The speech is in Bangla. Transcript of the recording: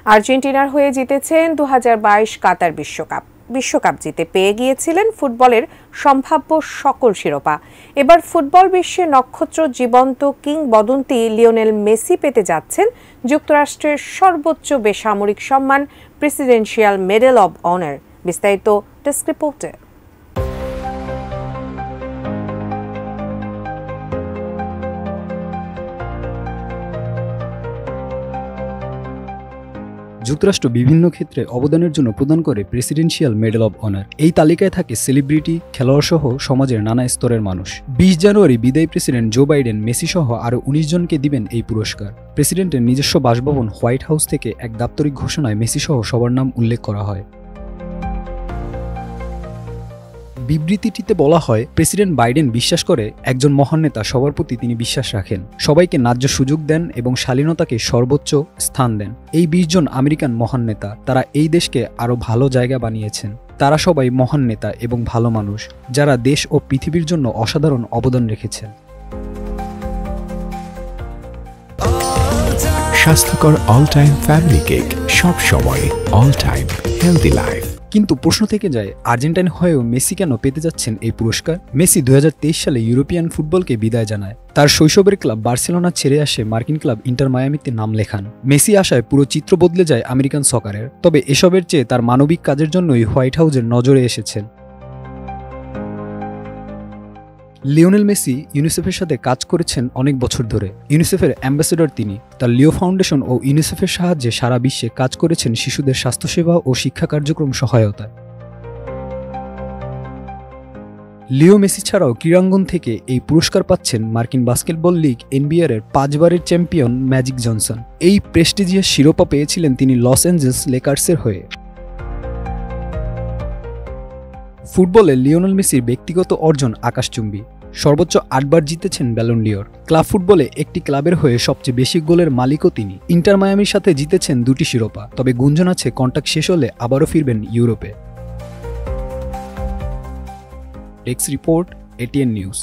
আর্জেন্টিনার হয়ে জিতেছেন 2022 কাতার বিশ্বকাপ জিতে পেয়ে গিয়েছিলেন ফুটবলের সম্ভাব্য সকল শিরোপা। এবার ফুটবল বিশ্বে নক্ষত্র জীবন্ত কিংবদন্তি লিওনেল মেসি পেতে যাচ্ছেন যুক্তরাষ্ট্রের সর্বোচ্চ বেসামরিক সম্মান প্রেসিডেন্সিয়াল মেডেল অব অনার। বিস্তারিত ডেস্ক রিপোর্টে। যুক্তরাষ্ট্র বিভিন্ন ক্ষেত্রে অবদানের জন্য প্রদান করে প্রেসিডেন্সিয়াল মেডেল অব অনার। এই তালিকায় থাকে সেলিব্রিটি, খেলোয়াড় সহ সমাজের নানা স্তরের মানুষ। 20 জানুয়ারি বিদায়ী প্রেসিডেন্ট জো বাইডেন মেসি সহ আরও 19 জনকে দিবেন এই পুরস্কার। প্রেসিডেন্টের নিজস্ব বাসভবন হোয়াইট হাউস থেকে এক দাপ্তরিক ঘোষণায় মেসি সহ সবার নাম উল্লেখ করা হয়। বিবৃতিটিতে বলা হয়, প্রেসিডেন্ট বাইডেন বিশ্বাস করে একজন মহান নেতা সবার প্রতি তিনি বিশ্বাস রাখেন, সবাইকে ন্যায্য সুযোগ দেন এবং শালীনতাকে সর্বোচ্চ স্থান দেন। এই 20 জন আমেরিকান মহান নেতা, তারা এই দেশকে আরও ভালো জায়গা বানিয়েছেন। তারা সবাই মহান নেতা এবং ভালো মানুষ, যারা দেশ ও পৃথিবীর জন্য অসাধারণ অবদান রেখেছেন। স্বাস্থ্যকর অল টাইম ফ্যামিলি কেক, সব সময় অল টাইম হেলদি লাইফ। কিন্তু প্রশ্ন থেকে যায়, আর্জেন্টাইন হয়েও মেসি কেন পেতে যাচ্ছেন এই পুরস্কার? মেসি 2023 সালে ইউরোপিয়ান ফুটবলকে বিদায় জানায়। তার শৈশবের ক্লাব বার্সেলোনা ছেড়ে আসে মার্কিন ক্লাব ইন্টার মায়ামিতে নাম লেখান। মেসি আসায় পুরো চিত্র বদলে যায় আমেরিকান সকারের। তবে এসবের চেয়ে তার মানবিক কাজের জন্যই হোয়াইট হাউসের নজরে এসেছেন। লিওনেল মেসি ইউনিসেফের সাথে কাজ করেছেন অনেক বছর ধরে। ইউনিসেফের অ্যাম্বাসেডর তিনি। তার লিও ফাউন্ডেশন ও ইউনিসেফের সাহায্যে সারা বিশ্বে কাজ করেছেন শিশুদের স্বাস্থ্যসেবা ও শিক্ষা কার্যক্রম সহায়তায়। লিও মেসি ছাড়াও ক্রীড়াঙ্গন থেকে এই পুরস্কার পাচ্ছেন মার্কিন বাস্কেটবল লিগ NBA এর 5 বারের চ্যাম্পিয়ন ম্যাজিক জনসন। এই প্রেস্টিজিয়াস শিরোপা পেয়েছিলেন তিনি লস অ্যাঞ্জেলস লেকার্সের হয়ে। ফুটবলে লিওনেল মেসির ব্যক্তিগত অর্জন আকাশচুম্বী। সর্বোচ্চ 8 বার জিতেছেন ব্যালন ডিওর। ক্লাব ফুটবলে একটি ক্লাবের হয়ে সবচেয়ে বেশি গোলের মালিকও তিনি। ইন্টার মায়ামির সাথে জিতেছেন 2টি শিরোপা। তবে গুঞ্জন আছে কন্ট্রাক্ট শেষ হলে আবারও ফিরবেন ইউরোপে। Desk report, ATN news.